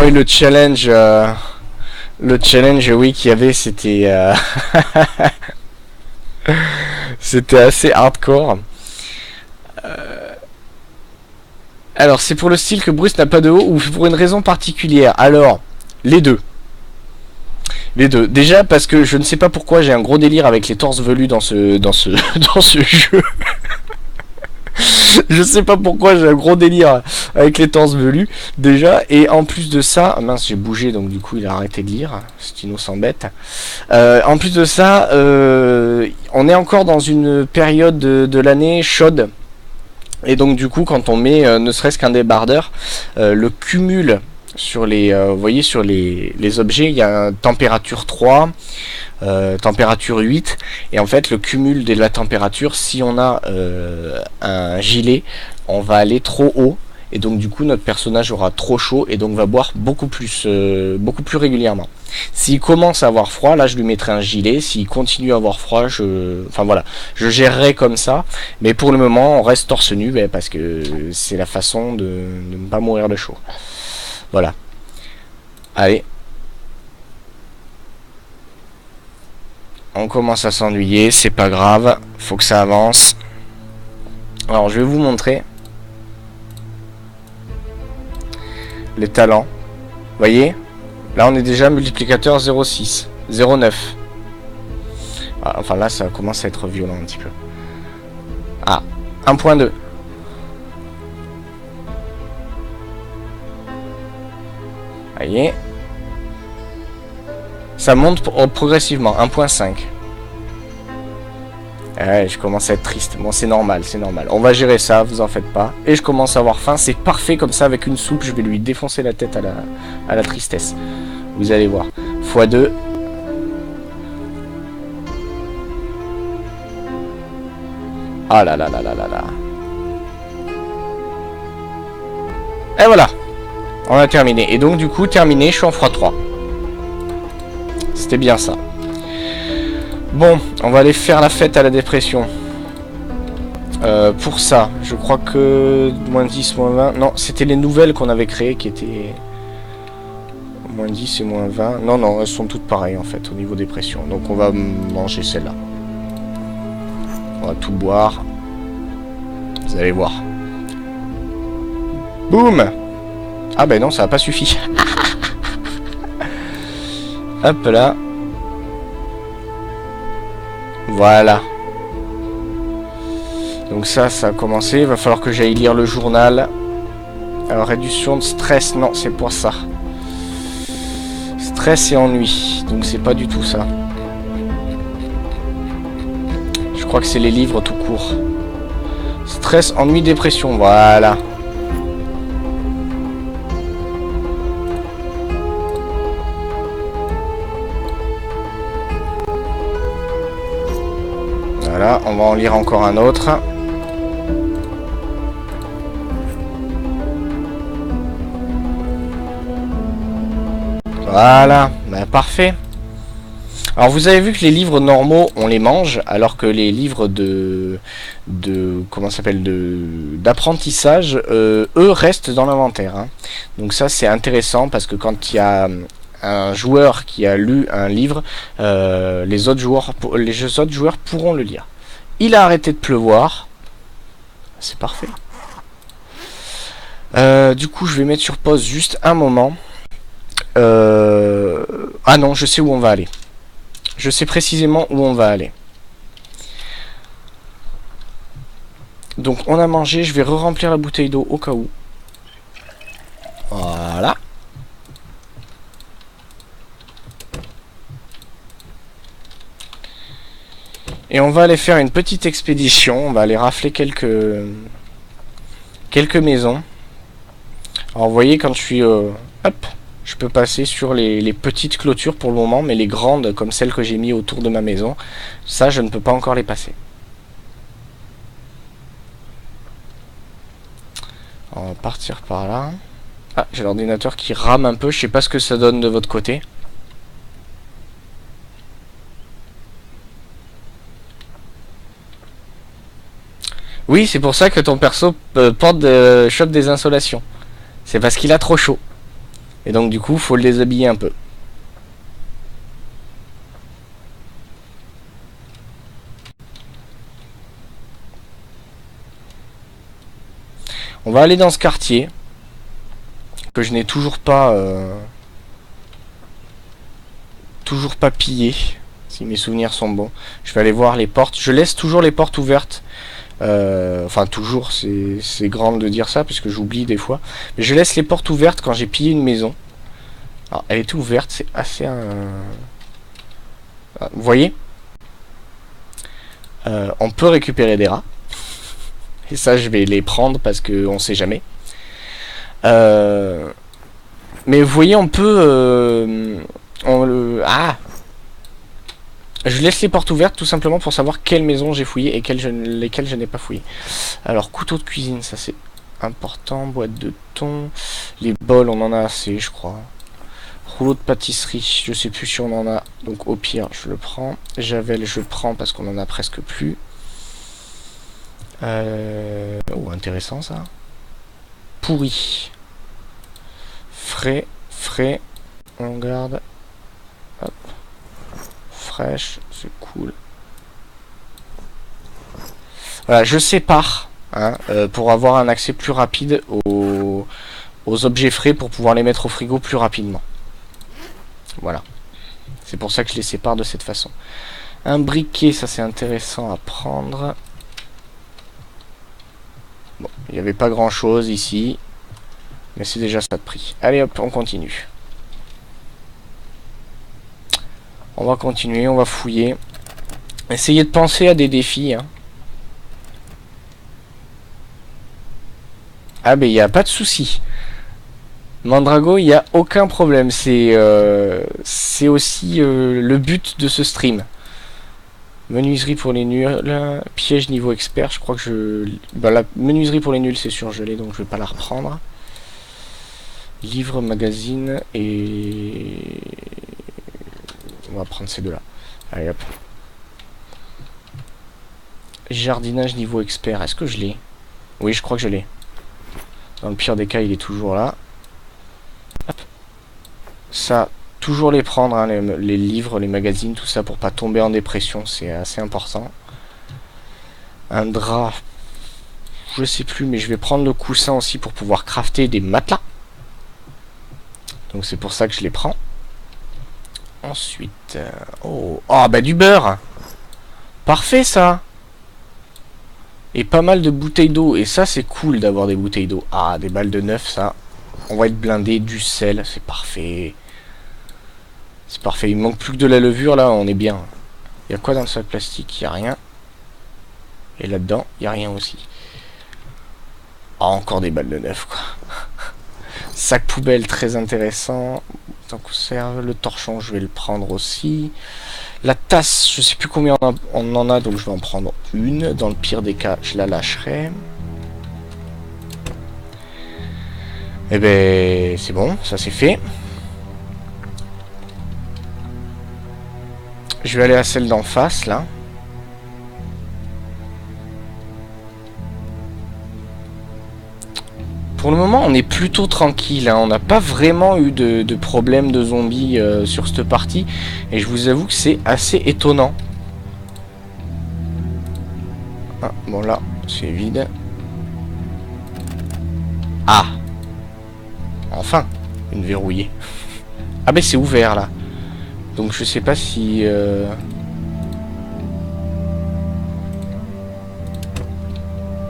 oui, le challenge, oui, qu'il y avait, c'était c'était assez hardcore. Alors, c'est pour le style que Bruce n'a pas de haut ou pour une raison particulière? Alors, les deux. Les deux. Déjà parce que je ne sais pas pourquoi j'ai un gros délire avec les torses velus dans ce dans ce jeu. Je sais pas pourquoi j'ai un gros délire avec les torses velus déjà, et en plus de ça, mince, j'ai bougé donc du coup il a arrêté de lire. Stino s'embête. En plus de ça, on est encore dans une période de l'année chaude. Et donc du coup quand on met ne serait-ce qu'un débardeur, le cumul sur les vous voyez sur les objets, il y a une température 3, température 8, et en fait le cumul de la température, si on a un gilet, on va aller trop haut, et donc du coup notre personnage aura trop chaud et donc va boire beaucoup plus régulièrement. S'il commence à avoir froid, là je lui mettrai un gilet. S'il continue à avoir froid, enfin voilà, je gérerai comme ça. Mais pour le moment, on reste torse nu, parce que c'est la façon de ne pas mourir de chaud. Voilà. Allez. On commence à s'ennuyer, c'est pas grave, faut que ça avance. Alors je vais vous montrer les talents. Voyez, là on est déjà multiplicateur 0,6, 0,9. Enfin là ça commence à être violent un petit peu. Ah, 1.2. Voyez, ça monte progressivement. 1.5. Ouais, je commence à être triste. Bon, c'est normal, c'est normal. On va gérer ça, vous en faites pas. Et je commence à avoir faim. C'est parfait comme ça, avec une soupe. Je vais lui défoncer la tête à la tristesse. Vous allez voir. x2. Ah là là là là là là. Et voilà. On a terminé. Et donc, du coup, terminé, je suis en x3. C'était bien ça. Bon, on va aller faire la fête à la dépression. Pour ça, je crois que moins 10, moins 20... Non, c'était les nouvelles qu'on avait créées qui étaient... Moins 10 et moins 20... Non, non, elles sont toutes pareilles en fait, au niveau dépression. Donc on va manger celle-là. On va tout boire. Vous allez voir. Boum! Ah ben non, ça n'a pas suffi. Hop là. Voilà. Donc ça a commencé. Il va falloir que j'aille lire le journal. Alors, réduction de stress. Non, c'est pour ça. Stress et ennui. Donc c'est pas du tout ça. Je crois que c'est les livres tout court. Stress, ennui, dépression. Voilà. Voilà, on va en lire encore un autre. Voilà, ben parfait. Alors vous avez vu que les livres normaux, on les mange, alors que les livres comment ça s'appelle, d'apprentissage, eux restent dans l'inventaire. Hein. Donc ça c'est intéressant parce que quand il y a un joueur qui a lu un livre, les autres joueurs pourront le lire. Il a arrêté de pleuvoir. C'est parfait. Du coup, je vais mettre sur pause juste un moment. Ah non, je sais où on va aller. Je sais précisément où on va aller. Donc, on a mangé. Je vais re-remplir la bouteille d'eau au cas où. Voilà. Et on va aller faire une petite expédition. On va aller rafler quelques maisons. Alors vous voyez, quand je suis... hop, je peux passer sur les petites clôtures pour le moment. Mais les grandes, comme celles que j'ai mis autour de ma maison, ça je ne peux pas encore les passer. On va partir par là. Ah, j'ai l'ordinateur qui rame un peu. Je sais pas ce que ça donne de votre côté. Oui, c'est pour ça que ton perso chope des insolations. C'est parce qu'il a trop chaud. Et donc du coup, faut le déshabiller un peu. On va aller dans ce quartier que je n'ai toujours pas pillé, si mes souvenirs sont bons. Je vais aller voir les portes. Je laisse toujours les portes ouvertes. Enfin toujours, c'est grand de dire ça parce que j'oublie des fois. Mais je laisse les portes ouvertes quand j'ai pillé une maison. Alors elle était ouverte, c'est assez vous voyez, on peut récupérer des rats. Et ça, je vais les prendre parce que on sait jamais. Mais vous voyez, on peut... je laisse les portes ouvertes tout simplement pour savoir quelle maison j'ai fouillé et lesquelles je n'ai pas fouillé. Alors, couteau de cuisine, ça c'est important. Boîte de thon. Les bols, on en a assez, je crois. Rouleau de pâtisserie, je sais plus si on en a. Donc au pire, je le prends. Javel, je prends parce qu'on en a presque plus. Oh, intéressant ça. Pourri. Frais, on garde. Hop. Fraîche, c'est cool. Voilà, je sépare hein, pour avoir un accès plus rapide aux objets frais pour pouvoir les mettre au frigo plus rapidement. Voilà. C'est pour ça que je les sépare de cette façon. Un briquet, ça c'est intéressant à prendre. Bon, il n'y avait pas grand chose ici. Mais c'est déjà ça de prix. Allez hop, on continue. On va continuer, on va fouiller. Essayez de penser à des défis. Hein. Ah ben il n'y a pas de souci. Mandrago, il n'y a aucun problème. C'est aussi le but de ce stream. Menuiserie pour les nuls. Piège niveau expert, je crois que je... Ben, la menuiserie pour les nuls, c'est sûr, je l'ai, donc je vais pas la reprendre. Livre, magazine et... On va prendre ces deux-là. Allez hop. Jardinage niveau expert, est-ce que je l'ai? Oui, je crois que je l'ai. Dans le pire des cas, il est toujours là. Hop. Ça, toujours les prendre, hein, les livres, les magazines, tout ça, pour pas tomber en dépression, c'est assez important. Un drap, je sais plus, mais je vais prendre le coussin aussi pour pouvoir crafter des matelas. Donc c'est pour ça que je les prends. Ensuite... oh, bah du beurre. Parfait ça. Et pas mal de bouteilles d'eau. Et ça c'est cool d'avoir des bouteilles d'eau. Ah, des balles de neuf, ça. On va être blindé. Du sel, c'est parfait. C'est parfait. Il manque plus que de la levure là, on est bien. Il y a quoi dans le sac plastique? Il n'y a rien. Et là-dedans, il n'y a rien aussi. Ah, encore des balles de neuf quoi. Sac poubelle, très intéressant. Tant qu'on serve, le torchon, je vais le prendre aussi. La tasse, je sais plus combien on en a, donc je vais en prendre une. Dans le pire des cas, je la lâcherai. Et ben, c'est bon, ça c'est fait. Je vais aller à celle d'en face, là. Pour le moment, on est plutôt tranquille. Hein. On n'a pas vraiment eu de problème de zombies sur cette partie. Et je vous avoue que c'est assez étonnant. Ah, bon là, c'est vide. Ah! Enfin, une verrouillée. Ah ben c'est ouvert là. Donc je sais pas si...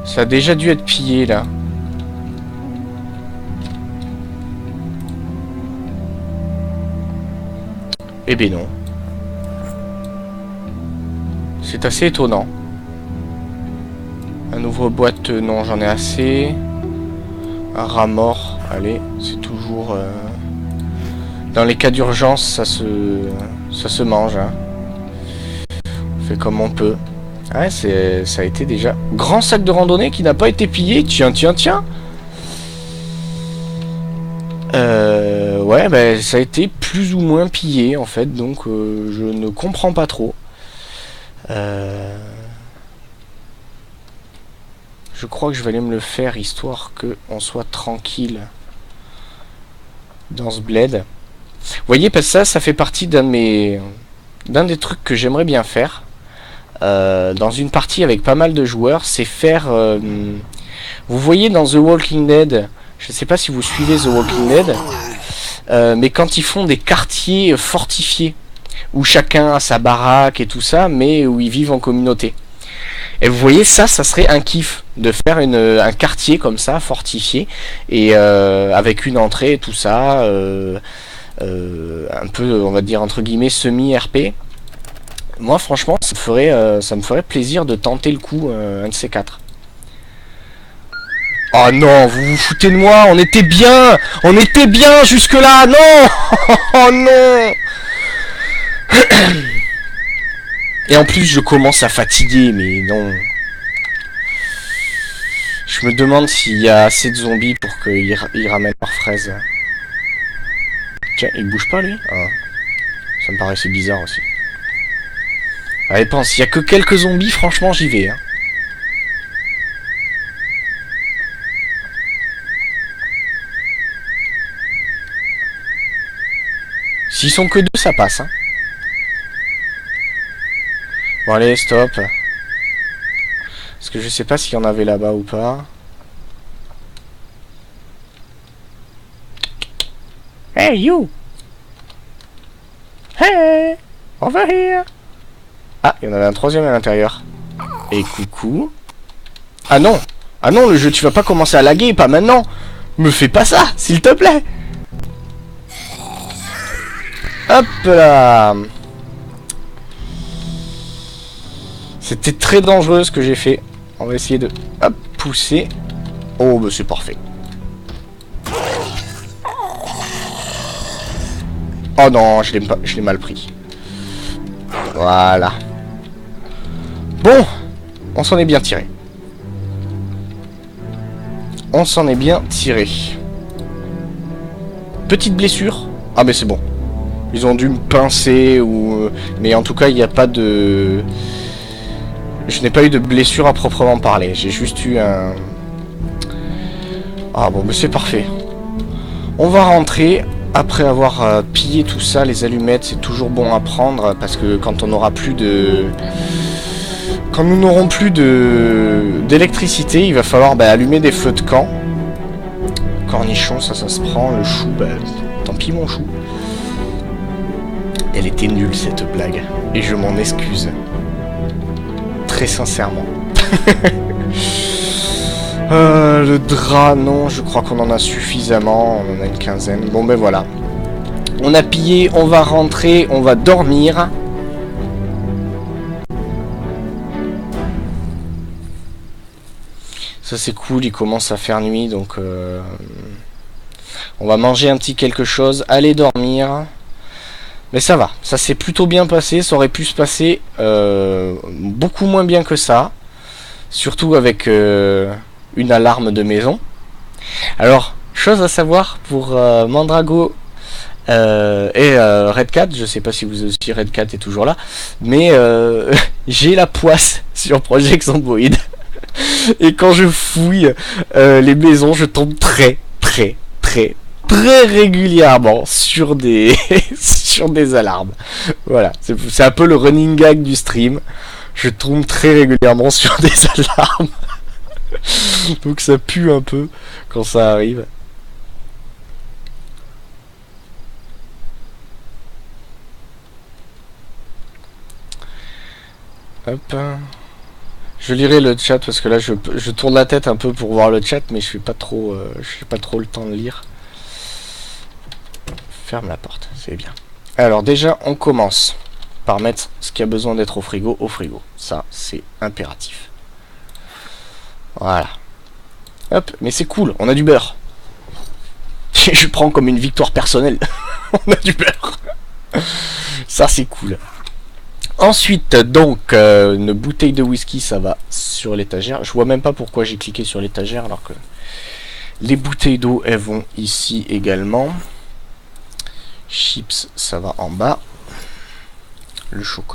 Ça a déjà dû être pillé là. Eh ben non. C'est assez étonnant. Un ouvre-boîte, non, j'en ai assez. Un rat mort, allez, c'est toujours... Dans les cas d'urgence, ça se mange. Hein. On fait comme on peut. Ouais, ça a été déjà... Grand sac de randonnée qui n'a pas été pillé. Tiens. Ouais, bah, ça a été plus ou moins pillé en fait, donc je ne comprends pas trop. Je crois que je vais aller me le faire histoire qu'on soit tranquille dans ce bled. Vous voyez, parce que ça fait partie d'un des trucs que j'aimerais bien faire. Dans une partie avec pas mal de joueurs, c'est faire... vous voyez dans The Walking Dead, je sais pas si vous suivez The Walking Dead, mais quand ils font des quartiers fortifiés, où chacun a sa baraque et tout ça, mais où ils vivent en communauté. Et vous voyez, ça serait un kiff de faire un quartier comme ça, fortifié, et avec une entrée et tout ça, un peu, on va dire, entre guillemets, semi-RP. Moi, franchement, ça me ferait plaisir de tenter le coup, un de ces quatre. Oh non, vous vous foutez de moi, on était bien jusque-là, non. Oh non. Et en plus, je commence à fatiguer, mais non. Je me demande s'il y a assez de zombies pour qu'ils ramènent leurs fraises. Tiens, il bouge pas, lui? Ah. Ça me paraissait bizarre aussi. Allez, pense, il y a que quelques zombies, franchement, j'y vais. Hein. S'ils sont que deux, ça passe. Hein. Bon, allez, stop. Parce que je sais pas s'il y en avait là-bas ou pas. Hey, you! Hey! Over here! Ah, il y en avait un troisième à l'intérieur. Et coucou. Ah non! Ah non, le jeu, tu vas pas commencer à laguer, pas maintenant! Me fais pas ça, s'il te plaît! Hop là! C'était très dangereux ce que j'ai fait. On va essayer de hop, pousser. Oh, bah c'est parfait. Oh non, je l'ai mal pris. Voilà. Bon, on s'en est bien tiré. On s'en est bien tiré. Petite blessure. Ah mais c'est bon. Ils ont dû me pincer ou... Mais en tout cas, il n'y a pas de... Je n'ai pas eu de blessure à proprement parler. J'ai juste eu un... Ah bon, mais c'est parfait. On va rentrer. Après avoir pillé tout ça, les allumettes, c'est toujours bon à prendre. Parce que quand on n'aura plus de... Quand nous n'aurons plus d'électricité, il va falloir allumer des feux de camp. Cornichon, ça se prend. Le chou, tant pis mon chou. Elle était nulle cette blague. Et je m'en excuse. Très sincèrement. Le drap, non, je crois qu'on en a suffisamment. On en a une quinzaine. Bon ben voilà. On a pillé, on va rentrer, on va dormir. Ça c'est cool, il commence à faire nuit, donc on va manger un petit quelque chose, aller dormir. Mais ça va, ça s'est plutôt bien passé, ça aurait pu se passer beaucoup moins bien que ça. Surtout avec une alarme de maison. Alors, chose à savoir pour Mandrago et Redcat, je sais pas si vous aussi Redcat est toujours là, mais j'ai la poisse sur Project Zomboid. Et quand je fouille les maisons, je tombe très régulièrement sur des sur des alarmes. Voilà, c'est un peu le running gag du stream. Je tombe très régulièrement sur des alarmes. Donc ça pue un peu quand ça arrive. Hop. Je lirai le chat parce que là je tourne la tête un peu pour voir le chat, mais je n'ai pas trop le temps de lire. Ferme la porte, c'est bien. Alors déjà on commence par mettre ce qui a besoin d'être au frigo. Ça c'est impératif. Voilà. Hop, mais c'est cool, on a du beurre. Je prends comme une victoire personnelle. On a du beurre. Ça c'est cool. Ensuite, donc, une bouteille de whisky, ça va sur l'étagère. Je vois même pas pourquoi j'ai cliqué sur l'étagère, alors que les bouteilles d'eau, elles vont ici également. Chips, ça va en bas. Le chocolat.